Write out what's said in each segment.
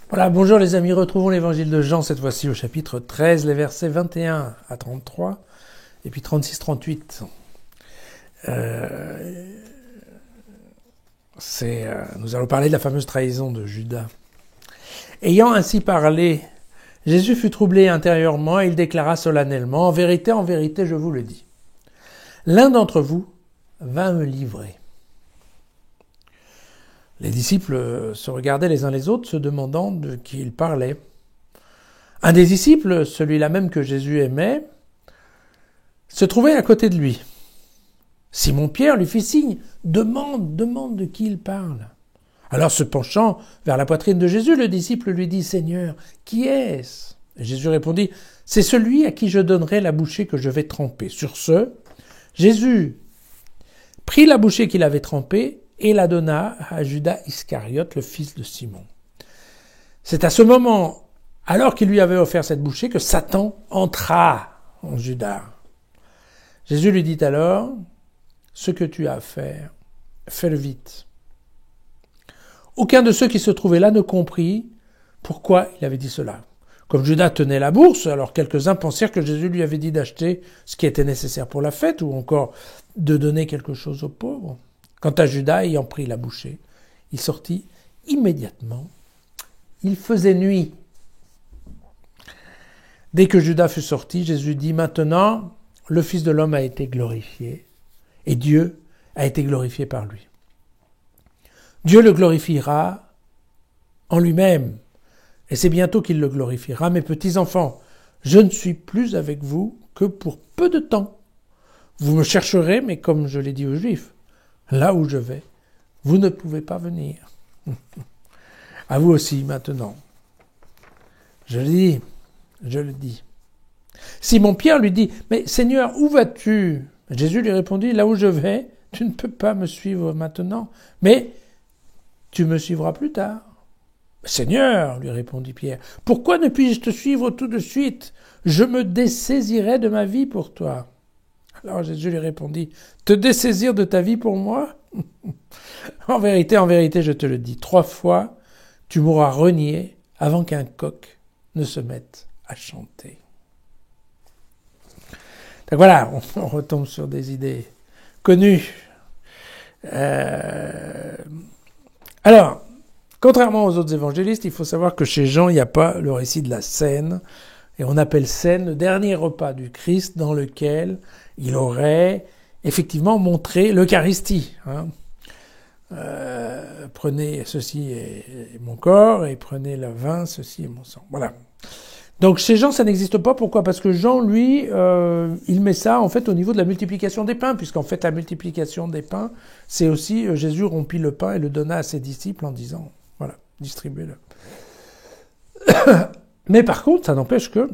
Voilà, bonjour les amis, retrouvons l'évangile de Jean, cette fois-ci au chapitre 13, les versets 21 à 33, et puis 36-38. Nous allons parler de la fameuse trahison de Judas. Ayant ainsi parlé, Jésus fut troublé intérieurement et il déclara solennellement, en vérité, je vous le dis, l'un d'entre vous va me livrer. Les disciples se regardaient les uns les autres, se demandant de qui il parlait. Un des disciples, celui-là même que Jésus aimait, se trouvait à côté de lui. Simon-Pierre lui fit signe, demande de qui il parle. Alors se penchant vers la poitrine de Jésus, le disciple lui dit, Seigneur, qui est-ce ? Et Jésus répondit, c'est celui à qui je donnerai la bouchée que je vais tremper. Sur ce, Jésus prit la bouchée qu'il avait trempée et la donna à Judas Iscariote, le fils de Simon. C'est à ce moment, alors qu'il lui avait offert cette bouchée, que Satan entra en Judas. Jésus lui dit alors, ce que tu as à faire, fais-le vite. Aucun de ceux qui se trouvaient là ne comprit pourquoi il avait dit cela. Comme Judas tenait la bourse, alors quelques-uns pensèrent que Jésus lui avait dit d'acheter ce qui était nécessaire pour la fête, ou encore de donner quelque chose aux pauvres. Quant à Judas, ayant pris la bouchée, il sortit immédiatement. Il faisait nuit. Dès que Judas fut sorti, Jésus dit, maintenant, le Fils de l'homme a été glorifié, et Dieu a été glorifié par lui. Dieu le glorifiera en lui-même, et c'est bientôt qu'il le glorifiera. Mes petits enfants, je ne suis plus avec vous que pour peu de temps. Vous me chercherez, mais comme je l'ai dit aux Juifs, là où je vais, vous ne pouvez pas venir. À vous aussi, maintenant. Je le dis. Simon-Pierre lui dit, mais Seigneur, où vas-tu ? Jésus lui répondit, là où je vais, tu ne peux pas me suivre maintenant, mais tu me suivras plus tard. Seigneur, lui répondit Pierre, pourquoi ne puis-je te suivre tout de suite ? Je me dessaisirai de ma vie pour toi. Alors Jésus lui répondit, te dessaisir de ta vie pour moi ? En vérité, je te le dis, 3 fois, tu m'auras renié avant qu'un coq ne se mette à chanter. Donc voilà, on retombe sur des idées connues. Alors, contrairement aux autres évangélistes, il faut savoir que chez Jean, il n'y a pas le récit de la scène, et on appelle scène le dernier repas du Christ dans lequel il aurait effectivement montré l'Eucharistie. Prenez ceci est mon corps et prenez le vin, ceci est mon sang. Voilà. Donc chez Jean, ça n'existe pas. Pourquoi ? Parce que Jean, lui, il met ça en fait au niveau de la multiplication des pains, puisqu'en fait la multiplication des pains, c'est aussi Jésus rompit le pain et le donna à ses disciples en disant, voilà, distribuez-le. Mais par contre, ça n'empêche que,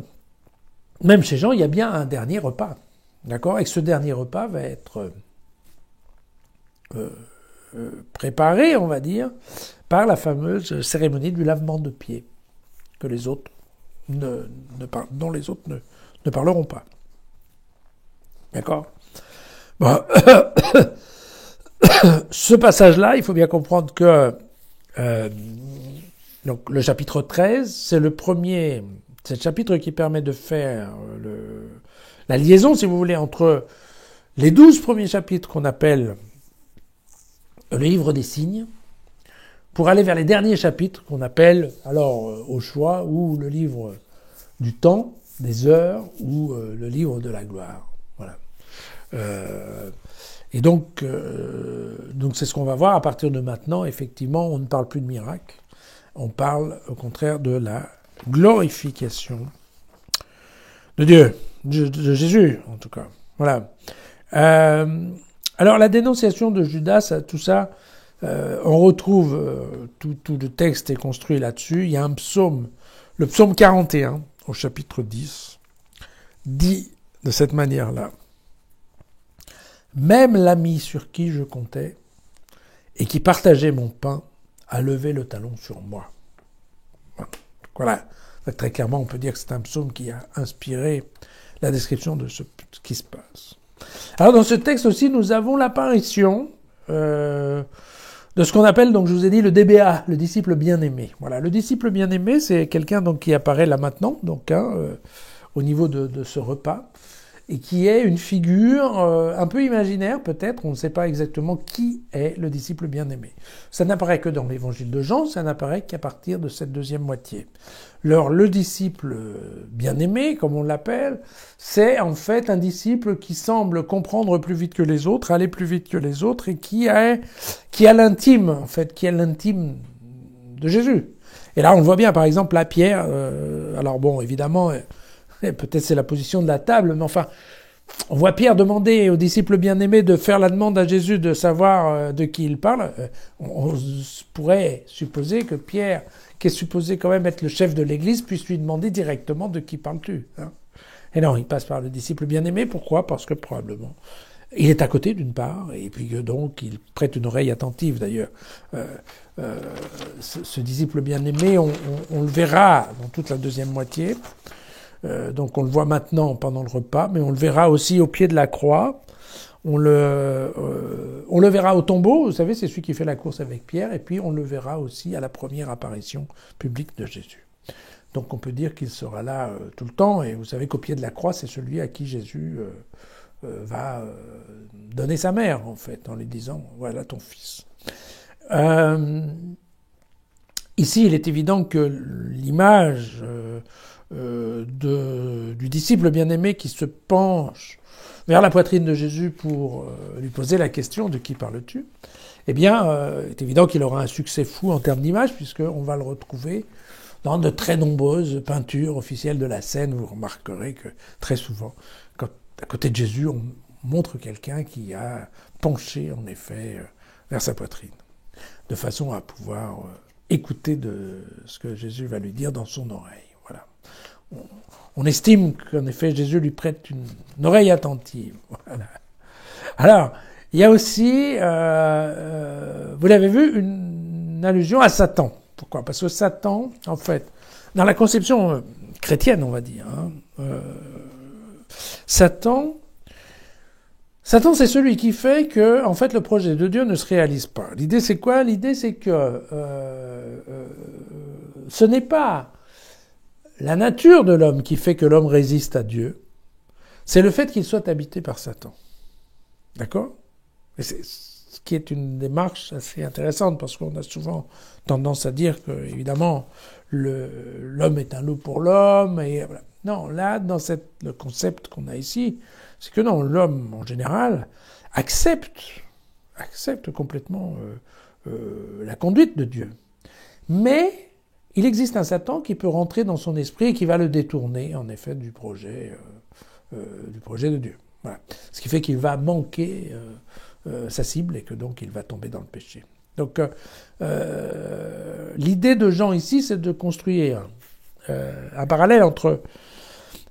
même chez Jean, il y a bien un dernier repas. D'accord ? Et que ce dernier repas va être préparé, on va dire, par la fameuse cérémonie du lavement de pieds, que les autres dont les autres ne parleront pas. D'accord ? Bon. Ce passage-là, il faut bien comprendre que donc le chapitre 13, c'est le chapitre qui permet de faire la liaison, si vous voulez, entre les 12 premiers chapitres qu'on appelle le livre des signes, pour aller vers les derniers chapitres qu'on appelle, alors au choix, ou le livre du temps, des heures, ou le livre de la gloire. Voilà. Et donc c'est ce qu'on va voir à partir de maintenant. Effectivement, on ne parle plus de miracle, on parle au contraire de la glorification de Dieu, de Jésus en tout cas. Voilà. Alors la dénonciation de Judas, tout ça, on retrouve tout le texte est construit là-dessus. Il y a un psaume, le psaume 41 au chapitre 10, dit de cette manière-là. Même l'ami sur qui je comptais et qui partageait mon pain a levé le talon sur moi. Voilà. Très clairement, on peut dire que c'est un psaume qui a inspiré la description de ce qui se passe. Alors dans ce texte aussi, nous avons l'apparition de ce qu'on appelle, donc je vous ai dit, le DBA, le disciple bien-aimé. Voilà, le disciple bien-aimé, c'est quelqu'un donc qui apparaît là maintenant, donc au niveau de ce repas, et qui est une figure un peu imaginaire peut-être, on ne sait pas exactement qui est le disciple bien-aimé. Ça n'apparaît que dans l'évangile de Jean, ça n'apparaît qu'à partir de cette deuxième moitié. Alors le disciple bien-aimé, comme on l'appelle, c'est en fait un disciple qui semble comprendre plus vite que les autres, aller plus vite que les autres, et qui a l'intime, en fait, qui a l'intime de Jésus. Et là on le voit bien, par exemple, là Pierre, alors bon, évidemment... peut-être c'est la position de la table, mais enfin, on voit Pierre demander aux disciples bien-aimés de faire la demande à Jésus de savoir de qui il parle. On pourrait supposer que Pierre, qui est supposé quand même être le chef de l'Église, puisse lui demander directement de qui parles-tu, hein. Et non, il passe par le disciple bien-aimé. Pourquoi ? Parce que probablement, il est à côté d'une part, et puis que donc il prête une oreille attentive d'ailleurs. Ce disciple bien-aimé, on le verra dans toute la deuxième moitié. Donc on le voit maintenant pendant le repas, mais on le verra aussi au pied de la croix. On le verra au tombeau, vous savez, c'est celui qui fait la course avec Pierre, et puis on le verra aussi à la première apparition publique de Jésus. Donc on peut dire qu'il sera là tout le temps, et vous savez qu'au pied de la croix, c'est celui à qui Jésus va donner sa mère, en fait, en lui disant « Voilà ton fils ». Ici, il est évident que l'image... du disciple bien-aimé qui se penche vers la poitrine de Jésus pour lui poser la question de qui parles-tu, eh bien, c'est évident qu'il aura un succès fou en termes d'image, puisqu'on va le retrouver dans de très nombreuses peintures officielles de la scène. Vous remarquerez que très souvent, quand à côté de Jésus, on montre quelqu'un qui a penché en effet vers sa poitrine, de façon à pouvoir écouter de ce que Jésus va lui dire dans son oreille. Voilà. On estime qu'en effet Jésus lui prête une oreille attentive. Voilà. Alors, il y a aussi, vous l'avez vu, une allusion à Satan. Pourquoi ? Parce que Satan, en fait, dans la conception chrétienne, on va dire, Satan, c'est celui qui fait que, en fait, le projet de Dieu ne se réalise pas. L'idée, c'est quoi ? L'idée, c'est que ce n'est pas la nature de l'homme qui fait que l'homme résiste à Dieu, c'est le fait qu'il soit habité par Satan. D'accord ? Et c'est ce qui est une démarche assez intéressante, parce qu'on a souvent tendance à dire que, évidemment, l'homme est un loup pour l'homme, et voilà. Non, là, dans le concept qu'on a ici, c'est que non, l'homme, en général, accepte complètement la conduite de Dieu. Mais il existe un Satan qui peut rentrer dans son esprit et qui va le détourner, en effet, du projet de Dieu. Voilà. Ce qui fait qu'il va manquer sa cible et que donc il va tomber dans le péché. Donc, l'idée de Jean ici, c'est de construire un parallèle entre,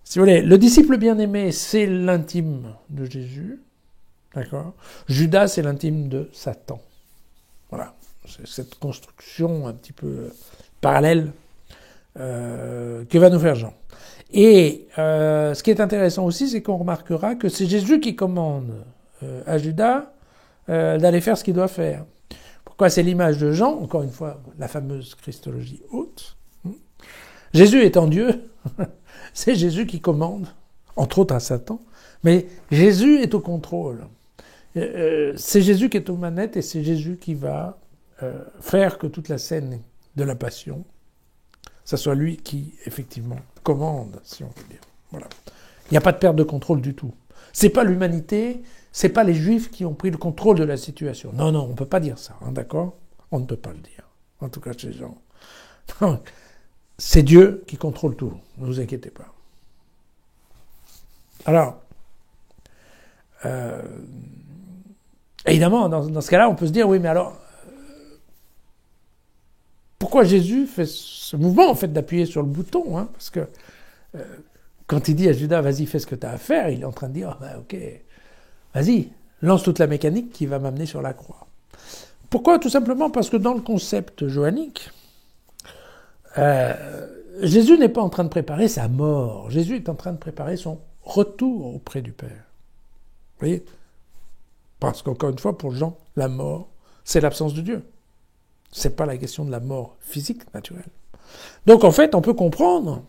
si vous voulez, le disciple bien-aimé, c'est l'intime de Jésus, d'accord ? Judas, c'est l'intime de Satan. Voilà. C'est cette construction un petit peu parallèle que va nous faire Jean. Et ce qui est intéressant aussi, c'est qu'on remarquera que c'est Jésus qui commande à Judas d'aller faire ce qu'il doit faire. Pourquoi ? C'est l'image de Jean, encore une fois, la fameuse christologie haute. Jésus étant Dieu, c'est Jésus qui commande, entre autres à Satan, mais Jésus est au contrôle. C'est Jésus qui est aux manettes et c'est Jésus qui va faire que toute la scène de la passion, ça soit lui qui, effectivement, commande, si on veut dire. Voilà. Il n'y a pas de perte de contrôle du tout. C'est pas l'humanité, c'est pas les Juifs qui ont pris le contrôle de la situation. Non, on ne peut pas dire ça, hein, d'accord ? On ne peut pas le dire. En tout cas, chez les gens. Non, c'est Dieu qui contrôle tout. Ne vous inquiétez pas. Alors, évidemment, dans ce cas-là, on peut se dire, oui, mais alors, pourquoi Jésus fait ce mouvement, en fait, d'appuyer sur le bouton, hein ? Parce que quand il dit à Judas, vas-y, fais ce que tu as à faire, il est en train de dire, ok, vas-y, lance toute la mécanique qui va m'amener sur la croix. Pourquoi ? Tout simplement parce que dans le concept johannique, Jésus n'est pas en train de préparer sa mort. Jésus est en train de préparer son retour auprès du Père. Vous voyez ? Parce qu'encore une fois, pour Jean, la mort, c'est l'absence de Dieu. C'est pas la question de la mort physique naturelle. Donc en fait, on peut comprendre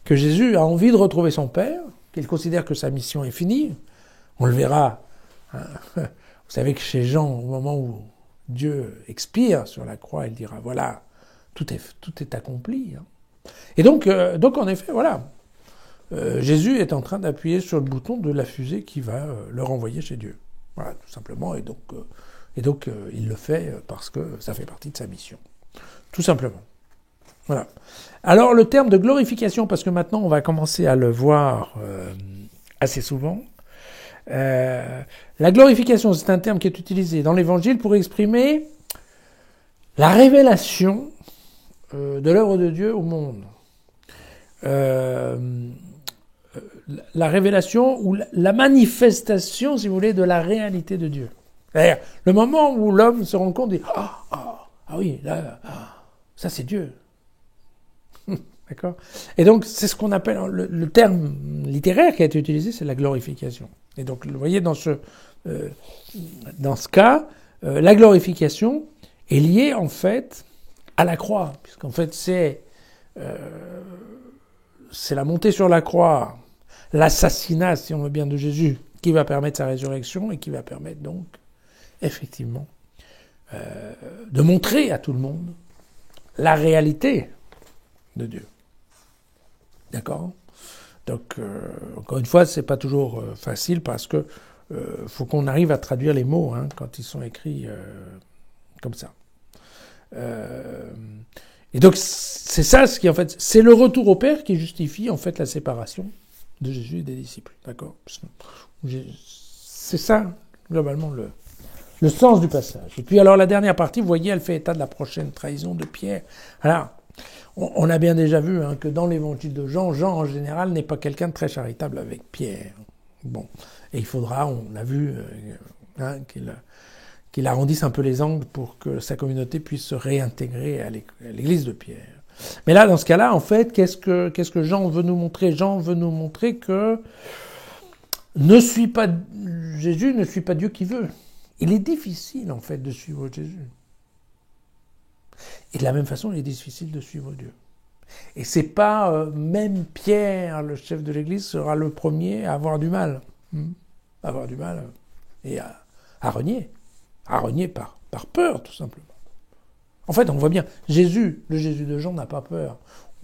que Jésus a envie de retrouver son Père, qu'il considère que sa mission est finie. On le verra. Hein. Vous savez que chez Jean, au moment où Dieu expire sur la croix, il dira, voilà, tout est accompli. Hein. Et donc en effet, voilà, Jésus est en train d'appuyer sur le bouton de la fusée qui va le renvoyer chez Dieu. Voilà, tout simplement. Et donc il le fait parce que ça fait partie de sa mission. Tout simplement. Voilà. Alors le terme de glorification, parce que maintenant on va commencer à le voir assez souvent. La glorification, c'est un terme qui est utilisé dans l'Évangile pour exprimer la révélation de l'œuvre de Dieu au monde. La révélation ou la manifestation, si vous voulez, de la réalité de Dieu. C'est-à-dire, le moment où l'homme se rend compte, dit ah oui, là, ça c'est Dieu. D'accord ? Et donc, c'est ce qu'on appelle, le terme littéraire qui a été utilisé, c'est la glorification. Et donc, vous voyez, dans ce cas, la glorification est liée, en fait, à la croix. Puisqu'en fait, c'est la montée sur la croix, l'assassinat, si on veut bien, de Jésus, qui va permettre sa résurrection et qui va permettre donc, effectivement, de montrer à tout le monde la réalité de Dieu. D'accord ? Donc, encore une fois, c'est pas toujours facile parce que faut qu'on arrive à traduire les mots quand ils sont écrits comme ça. Et donc, c'est ça ce qui, en fait, c'est le retour au Père qui justifie, en fait, la séparation de Jésus et des disciples. D'accord ? C'est ça, globalement, le sens du passage. Et puis, alors, la dernière partie, vous voyez, elle fait état de la prochaine trahison de Pierre. Alors, on a bien déjà vu que dans l'évangile de Jean, Jean en général n'est pas quelqu'un de très charitable avec Pierre. Bon, et il faudra, on a vu, qu'il arrondisse un peu les angles pour que sa communauté puisse se réintégrer à l'église de Pierre. Mais là, dans ce cas-là, en fait, qu'est-ce que Jean veut nous montrer ? Jean veut nous montrer que Jésus ne suit pas Dieu qui veut. Il est difficile, en fait, de suivre Jésus. Et de la même façon, il est difficile de suivre Dieu. Et c'est pas même Pierre, le chef de l'Église, sera le premier à avoir du mal. Avoir du mal et à renier. À renier par peur, tout simplement. En fait, on voit bien, Jésus, le Jésus de Jean n'a pas peur.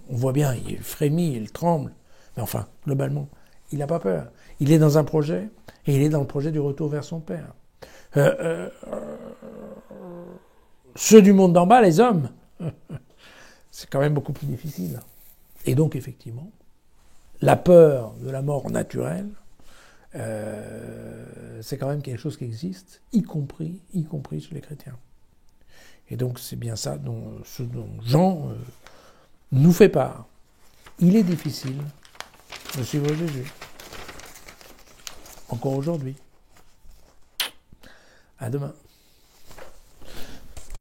On voit bien, il frémit, il tremble. Mais enfin, globalement, il n'a pas peur. Il est dans un projet, et il est dans le projet du retour vers son Père. Ceux du monde d'en bas, les hommes, c'est quand même beaucoup plus difficile. Et donc, effectivement, la peur de la mort naturelle, c'est quand même quelque chose qui existe, y compris chez les chrétiens. Et donc, c'est bien ça ce dont Jean nous fait part. Il est difficile de suivre Jésus. Encore aujourd'hui. À demain.